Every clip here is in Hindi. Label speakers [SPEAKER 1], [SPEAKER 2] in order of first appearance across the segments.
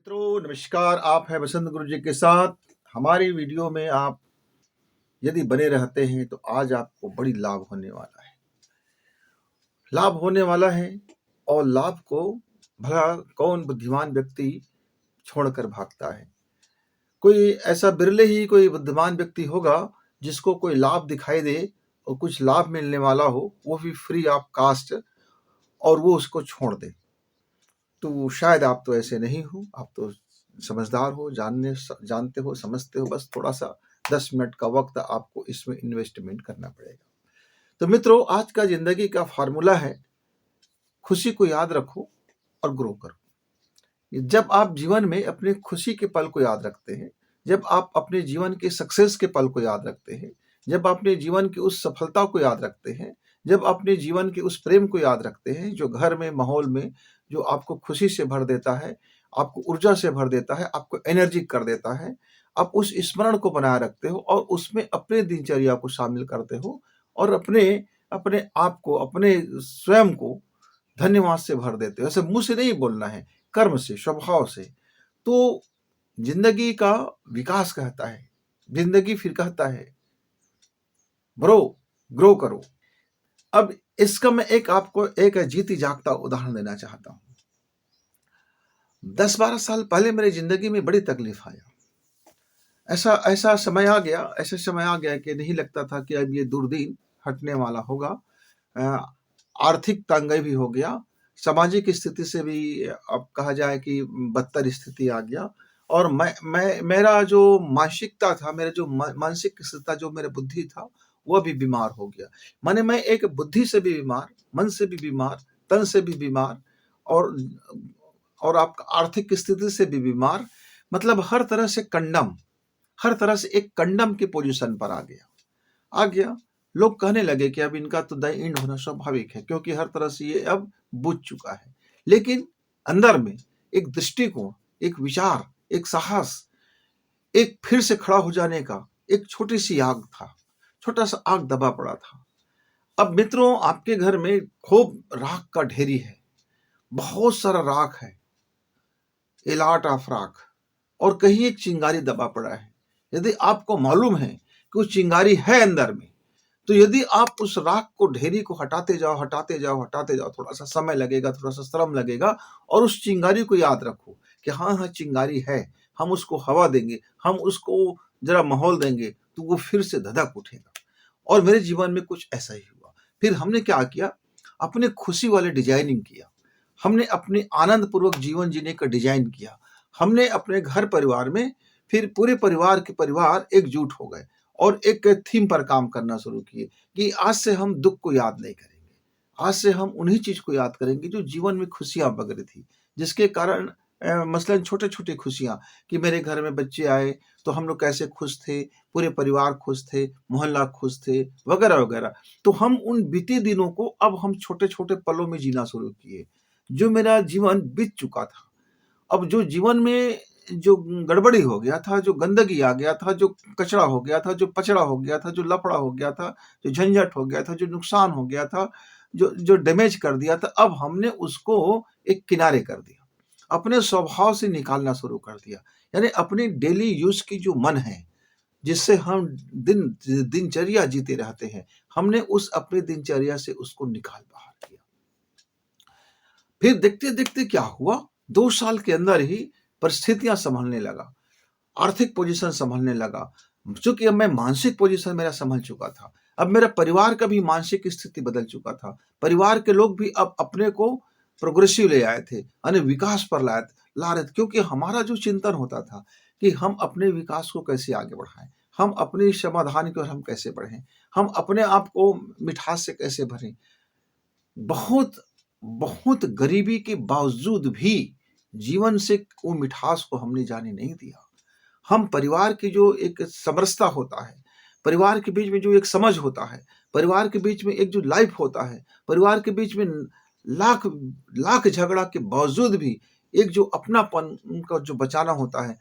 [SPEAKER 1] मित्रों नमस्कार। आप हैं बसंत गुरु जी के साथ। हमारी वीडियो में आप यदि बने रहते हैं तो आज आपको बड़ी लाभ होने वाला है। और लाभ को भला कौन बुद्धिमान व्यक्ति छोड़कर भागता है। कोई ऐसा बिरले ही कोई बुद्धिमान व्यक्ति होगा जिसको कोई लाभ दिखाई दे और कुछ लाभ मिलने वाला हो, वो भी फ्री ऑफ कास्ट, और वो उसको छोड़ दे। तो शायद आप तो ऐसे नहीं हो, आप तो समझदार हो, जानते हो, समझते हो। बस थोड़ा सा 10 मिनट का वक्त आपको इसमें इन्वेस्टमेंट करना पड़ेगा। तो मित्रों, आज का जिंदगी का फार्मूला है, खुशी को याद रखो और ग्रो करो। जब आप जीवन में अपने खुशी के पल को याद रखते हैं, जब आप अपने जीवन के सक्सेस के पल को याद रखते हैं, जब अपने जीवन की उस सफलता को याद रखते हैं, जब अपने जीवन के उस प्रेम को याद रखते हैं जो घर में, माहौल में, जो आपको खुशी से भर देता है, आपको ऊर्जा से भर देता है, आपको एनर्जी कर देता है, आप उस स्मरण को बनाए रखते हो और उसमें अपने दिनचर्या को शामिल करते हो और अपने अपने आप को, अपने स्वयं को धन्यवाद से भर देते हो। ऐसे मुंह से नहीं बोलना है, कर्म से, स्वभाव से। तो जिंदगी का विकास कहता है, जिंदगी फिर कहता है ग्रो करो। अब इसका मैं आपको एक जीती जागता उदाहरण देना चाहता हूं। 10-12 साल पहले मेरी जिंदगी में बड़ी तकलीफ आया। ऐसा समय आ गया कि नहीं लगता था कि अब ये दुर्दिन हटने वाला होगा। आर्थिक तंगी भी हो गया, सामाजिक स्थिति से भी अब कहा जाए कि बदतर स्थिति आ गया। और मेरा जो मानसिकता था, मेरा जो मानसिक स्थिति था, जो मेरा बुद्धि था, वह भी बीमार हो गया। माने मैं एक बुद्धि से भी बीमार, मन से भी बीमार, तन से भी बीमार, और आपका आर्थिक स्थिति से भी बीमार। मतलब हर तरह से हर तरह से एक कंडम की पोजीशन पर आ गया। लोग कहने लगे कि अब इनका तो द एंड होना स्वाभाविक है, क्योंकि हर तरह से ये अब बुझ चुका है। लेकिन अंदर में एक दृष्टिकोण, एक विचार, एक साहस, एक फिर से खड़ा हो जाने का एक छोटी सी आग था, छोटा सा आग दबा पड़ा था। अब मित्रों, आपके घर में खूब राख का ढेरी है, बहुत सारा राख है, ए लॉट ऑफ राख, और कहीं एक चिंगारी दबा पड़ा है। यदि आपको मालूम है कि उस चिंगारी है अंदर में, तो यदि आप उस राख को, ढेरी को हटाते जाओ, थोड़ा सा समय लगेगा, थोड़ा सा श्रम लगेगा, और उस चिंगारी को याद रखो कि हाँ चिंगारी है, हम उसको हवा देंगे, हम उसको जरा माहौल देंगे, तो वो फिर से धधक उठेगा। और मेरे जीवन में कुछ ऐसा ही हुआ। फिर हमने क्या किया, अपने खुशी वाले डिजाइनिंग किया, हमने अपने आनंद पूर्वक जीवन जीने का डिजाइन किया। हमने अपने घर परिवार में फिर पूरे परिवार एकजुट हो गए और एक थीम पर काम करना शुरू किए कि आज से हम दुख को याद नहीं करेंगे, आज से हम उन्हीं चीज को याद करेंगे जो जीवन में खुशियां बगरी थी, जिसके कारण मसलन छोटे छोटे खुशियां, कि मेरे घर में बच्चे आए तो हम लोग कैसे खुश थे, पूरे परिवार खुश थे, मोहल्ला खुश थे, वगैरह वगैरह। तो हम उन बीते दिनों को अब हम छोटे छोटे पलों में जीना शुरू किए। जो मेरा जीवन बीत चुका था, अब जो जीवन में जो गड़बड़ी हो गया था, जो गंदगी आ गया था, जो कचरा हो गया था, जो पचड़ा हो गया था, जो लफड़ा हो गया था, जो झंझट हो गया था, जो नुकसान हो गया था, जो डैमेज कर दिया था, अब हमने उसको एक किनारे कर दिया, अपने स्वभाव से निकालना शुरू कर दिया। यानी अपनी डेली यूज की जो मन है, जिससे हम दिनचर्या जीते रहते हैं, हमने उस अपने दिनचर्या से उसको निकाल बाहर किया। फिर देखते देखते क्या हुआ, 2 साल के अंदर ही परिस्थितियां संभलने लगा, आर्थिक पोजीशन संभलने लगा। चूंकि अब मैं मानसिक पोजीशन मेरा संभल चुका था, अब मेरा परिवार का भी मानसिक स्थिति बदल चुका था। परिवार के लोग भी अब अपने को प्रोग्रेसिव ले आए थे, यानी विकास पर ला रहे थे, क्योंकि हमारा जो चिंतन होता था कि हम अपने विकास को कैसे आगे बढ़ाएं, हम अपनी समाधान की ओर हम कैसे बढ़ें, हम अपने आप को मिठास से कैसे भरें। बहुत बहुत गरीबी के बावजूद भी जीवन से वो मिठास को हमने जाने नहीं दिया। हम परिवार की जो एक समरसता होता है, परिवार के बीच में जो एक समझ होता है, परिवार के बीच में एक जो लाइफ होता है, परिवार के बीच में लाख लाख झगड़ा के बावजूद भी एक जो अपनापन उनका जो बचाना होता है,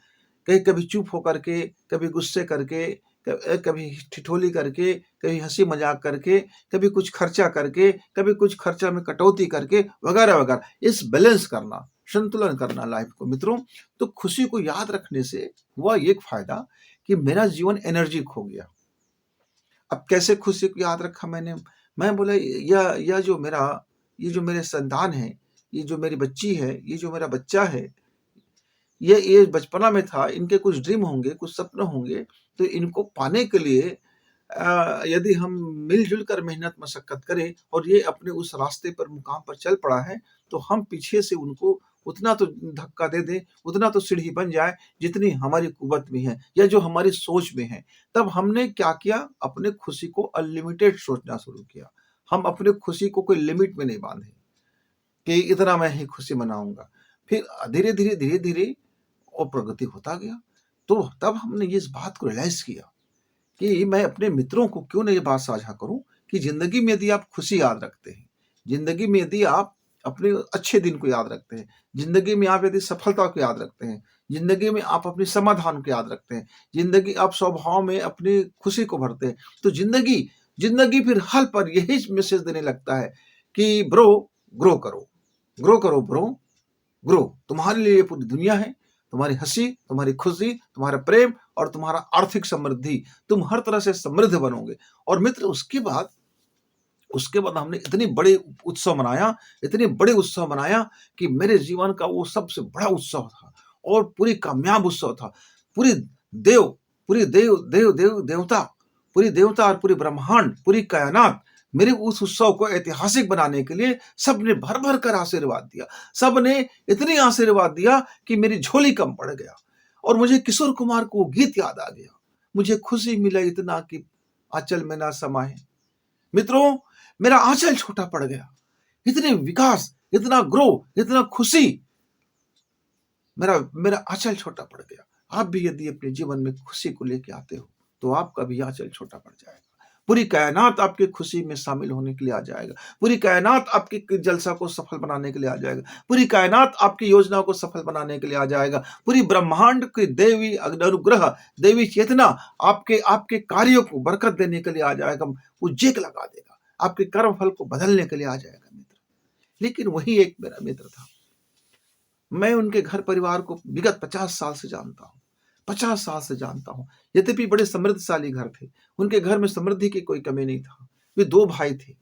[SPEAKER 1] कभी चुप होकर के, कभी गुस्से करके, कभी ठिठोली करके, कभी हंसी मजाक करके, कभी कुछ खर्चा करके, कभी कुछ खर्चा में कटौती करके, वगैरह वगैरह। इस बैलेंस करना, संतुलन करना लाइफ को मित्रों। तो खुशी को याद रखने से हुआ एक फायदा कि मेरा जीवन एनर्जिक हो गया। अब कैसे खुशी को याद रखा मैंने? मैं बोला यह जो मेरे संतान है, ये जो मेरी बच्ची है, ये जो मेरा बच्चा है, ये बचपना में था, इनके कुछ ड्रीम होंगे, कुछ सपने होंगे, तो इनको पाने के लिए यदि हम मिल-जुल कर मेहनत मशक्कत करें और ये अपने उस रास्ते पर मुकाम पर चल पड़ा है, तो हम पीछे से उनको उतना तो धक्का दे दें, उतना तो सीढ़ी बन जाए जितनी हमारी कुव्वत में है या जो हमारी सोच में है। तब हमने क्या किया, अपने खुशी को अनलिमिटेड सोचना शुरू किया। हम अपने खुशी को कोई लिमिट में नहीं बाँधे कि इतना मैं ही खुशी मनाऊँगा। फिर धीरे-धीरे, धीरे-धीरे और प्रगति होता गया। तो तब हमने इस बात को रियलाइज़ किया कि मैं अपने मित्रों को क्यों ना ये बात साझा करूं कि जिंदगी में यदि आप खुशी याद रखते हैं, जिंदगी में यदि आप अपने अच्छे दिन को याद रखते हैं, जिंदगी में आप यदि सफलता को याद रखते हैं, जिंदगी में आप अपने समाधान को याद रखते हैं, जिंदगी आप स्वभाव में अपनी खुशी को भरते हैं, तो जिंदगी जिंदगी फिर हल पर यही मैसेज देने लगता है कि ब्रो, ग्रो करो, ग्रो करो ब्रो, ग्रो। तुम्हारे लिए पूरी दुनिया है, तुम्हारी हंसी, तुम्हारी खुशी, तुम्हारा प्रेम और तुम्हारा आर्थिक समृद्धि, तुम हर तरह से समृद्ध बनोगे। और मित्र उसके बाद हमने इतने बड़े उत्सव मनाया, इतने बड़े उत्सव मनाया कि मेरे जीवन का वो सबसे बड़ा उत्सव था और पूरी कामयाब उत्सव था। पूरी देव पूरी देव देव देव देवता पूरी देवता और पूरी ब्रह्मांड, पूरी कायनात मेरे उस उत्सव को ऐतिहासिक बनाने के लिए सबने भर-भर कर आशीर्वाद दिया। सबने इतनी आशीर्वाद दिया कि मेरी झोली कम पड़ गया और मुझे किशोर कुमार को वो गीत याद आ गया। मुझे खुशी मिला इतना कि आंचल में ना समाए। मित्रों, मेरा आंचल छोटा पड़ गया। इतने विकास, इतना ग्रो, इतना खुशी, मेरा मेरा आंचल छोटा पड़ गया। आप भी यदि अपने जीवन में खुशी को लेके आते हो, तो आपका भी आंचल छोटा पड़ जाएगा। पूरी कायनात आपकी खुशी में शामिल होने के लिए आ जाएगा। पूरी कायनात आपके जलसा को सफल बनाने के लिए आ जाएगा। पूरी कायनात आपकी योजना को सफल बनाने के लिए आ जाएगा। पूरी ब्रह्मांड की दैवी अनुग्रह, दैवी चेतना आपके आपके कार्यों को बरकत देने के लिए आ जाएगा। वो जेक लगा देगा। आपके कर्म फल को बदलने के लिए आ जाएगा मित्र। लेकिन वही एक मेरा मित्र था। मैं उनके घर परिवार को विगत 50 साल से जानता हूँ। 50 साल से जानता हूँ। यद्यपि बड़े समृद्धशाली घर थे, उनके घर में समृद्धि की कोई कमी नहीं था। वे 2 भाई थे।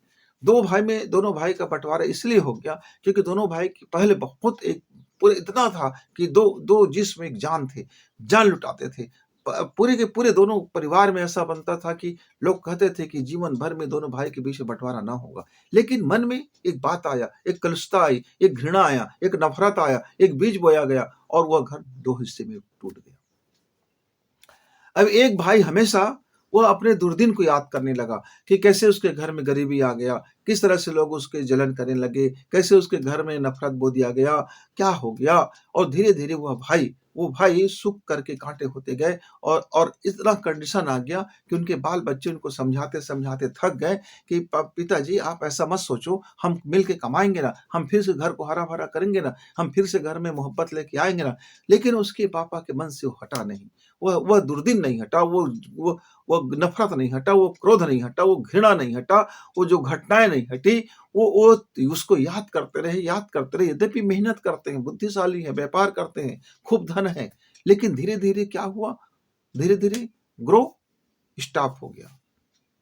[SPEAKER 1] 2 भाई में दोनों भाई का बँटवारा इसलिए हो गया क्योंकि दोनों भाई की पहले बहुत एक पूरे इतना था कि 2 जिस्म एक जान थे, जान लुटाते थे। पूरे के पूरे दोनों परिवार में ऐसा बनता था कि लोग कहते थे कि जीवन भर में दोनों भाई के बीच में बँटवारा ना होगा। लेकिन मन में एक बात आया, एक कलुषता आई, एक घृणा आया, एक नफ़रत आया, एक बीज बोया गया और वह घर 2 हिस्से में टूट गया। अब एक भाई हमेशा वह अपने दुर्दिन को याद करने लगा कि कैसे उसके घर में गरीबी आ गया, किस तरह से लोग उसके जलन करने लगे, कैसे उसके घर में नफ़रत बो दिया गया, क्या हो गया? और धीरे-धीरे वो भाई सूख करके काँटे होते गए और इतना कंडीशन आ गया कि उनके बाल-बच्चे उनको समझाते-समझाते थक गए कि प पिताजी आप ऐसा मत सोचो, हम मिल के कमाएँगे ना, हम फिर से घर को हरा-भरा करेंगे ना, हम फिर से घर में मोहब्बत लेके आएँगे ना। लेकिन उसके पापा के मन से वो हटा नहीं। वह दुर्दिन नहीं हटा, वो नफ़रत नहीं हटा, वो क्रोध नहीं हटा, वो घृणा नहीं हटा, वो जो घटनाएँ नहीं हटी, वो उसको याद करते रहे। यद्यपि मेहनत करते हैं, बुद्धिशाली हैं, व्यापार करते हैं, खूब धन है, लेकिन धीरे-धीरे क्या हुआ? धीरे-धीरे ग्रो स्टॉप हो गया।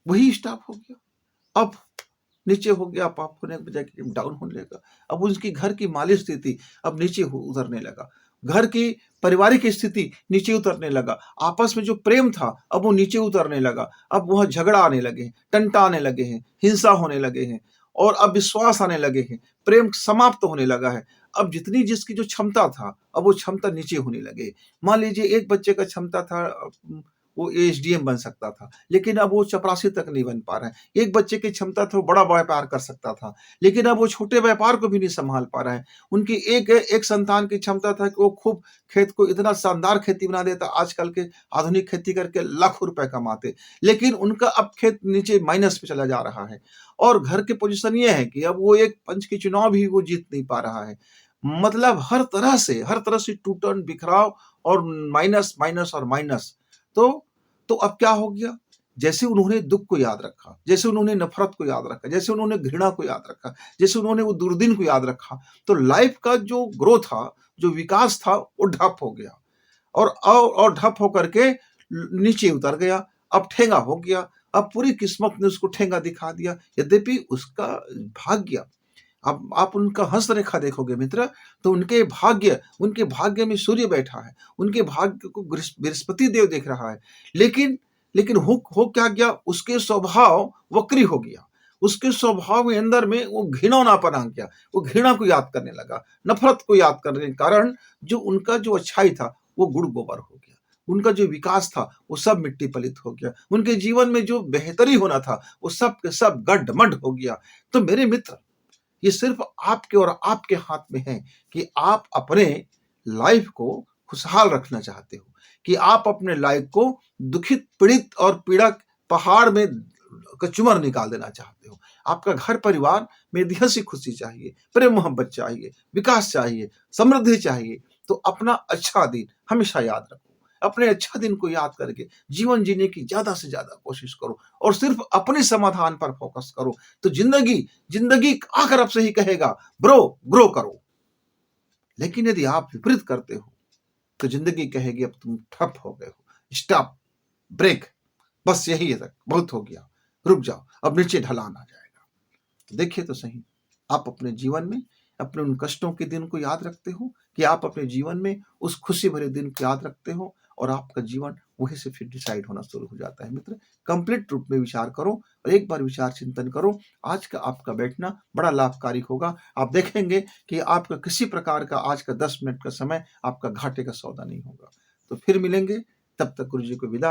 [SPEAKER 1] वही स्टॉप हो गया। अब नीचे हो गया, अप होने के बजाय डाउन होने लगा। अब उसकी घर की माली स्थिति अब नीचे उतरने लगा। घर की पारिवारिक स्थिति नीचे उतरने लगा। आपस में जो प्रेम था, अब वो नीचे उतरने लगा। अब वहाँ झगड़ा आने लगे हैं, टंटा आने लगे हैं, हिंसा होने लगे हैं और अब विश्वास आने लगे हैं। प्रेम समाप्त होने लगा है। अब जितनी जिसकी जो क्षमता था, अब वो क्षमता नीचे होने लगे। मान लीजिए एक बच्चे का क्षमता था वो एसडीएम बन सकता था, लेकिन अब वो चपरासी तक नहीं बन पा रहा है। एक बच्चे की क्षमता था वो बड़ा व्यापार कर सकता था, लेकिन अब वो छोटे व्यापार को भी नहीं संभाल पा रहा है। उनकी एक संतान की क्षमता था कि वो खूब खेत को इतना शानदार खेती बना देता, आजकल के आधुनिक खेती करके लाखों रुपए कमाते, लेकिन उनका अब खेत नीचे माइनस में चला जा रहा है और घर की पोजीशन ये है कि अब वो एक पंच के चुनाव भी वो जीत नहीं पा रहा है। मतलब हर तरह से टूटन, बिखराव और माइनस, माइनस और माइनस। तो अब क्या हो गया जैसे उन्होंने दुख को याद रखा, जैसे उन्होंने नफरत को याद रखा, जैसे उन्होंने घृणा को याद रखा, जैसे उन्होंने वो दुर्दिन को याद रखा, तो लाइफ का जो ग्रोथ था, जो विकास था, वो ठप हो गया और ठप होकर के नीचे उतर गया। अब ठेंगा हो गया। अब पूरी किस्मत ने उसको ठेंगा दिखा दिया। यद्यपि उसका भाग्य, अब आप उनका हंस रेखा देखोगे मित्र, तो उनके भाग्य में सूर्य बैठा है, उनके भाग्य को बृहस्पति देव देख रहा है। लेकिन हो क्या गया, उसके स्वभाव वक्री हो गया। उसके स्वभाव के अंदर में वो घिनौनापन आ गया। वो घृणा को याद करने लगा, नफरत को याद करने के कारण जो उनका जो अच्छाई था वो गुड़ गोबर हो गया। उनका जो विकास था वो सब मिट्टी पलित हो गया। उनके जीवन में जो बेहतरी होना था वो सब के सब गड्ढ हो गया। तो मेरे मित्र, ये सिर्फ आपके और आपके हाथ में है कि आप अपने लाइफ को खुशहाल रखना चाहते हो, कि आप अपने लाइफ को दुखित, पीड़ित और पीड़क पहाड़ में कचूमर निकाल देना चाहते हो। आपका घर परिवार में हंसी खुशी चाहिए, प्रेम मोहब्बत चाहिए, विकास चाहिए, समृद्धि चाहिए। तो अपना अच्छा दिन हमेशा याद रखो। अपने अच्छा दिन को याद करके जीवन जीने की ज्यादा से ज्यादा कोशिश करो और सिर्फ अपने समाधान पर फोकस करो। तो जिंदगी आकर आपसे ही कहेगा ग्रो करो। लेकिन यदि आप विपरीत करते हो तो जिंदगी कहेगी अब तुम ठप हो गए हो, स्टॉप, ब्रेक, बस यही है तक, बहुत हो गया, रुक जाओ, अब नीचे ढलान आ जाएगा। तो देखिए तो सही, आप अपने जीवन में अपने उन कष्टों के दिन को याद रखते हो कि आप अपने जीवन में उस खुशी भरे दिन को याद रखते हो, और आपका जीवन वहीं से फिर डिसाइड होना शुरू हो जाता है। मित्र, कंप्लीट रूप में विचार करो और एक बार विचार चिंतन करो। आज का आपका बैठना बड़ा लाभकारी होगा। आप देखेंगे कि आपका किसी प्रकार का आज का 10 मिनट का समय आपका घाटे का सौदा नहीं होगा। तो फिर मिलेंगे, तब तक गुरु जी को विदा।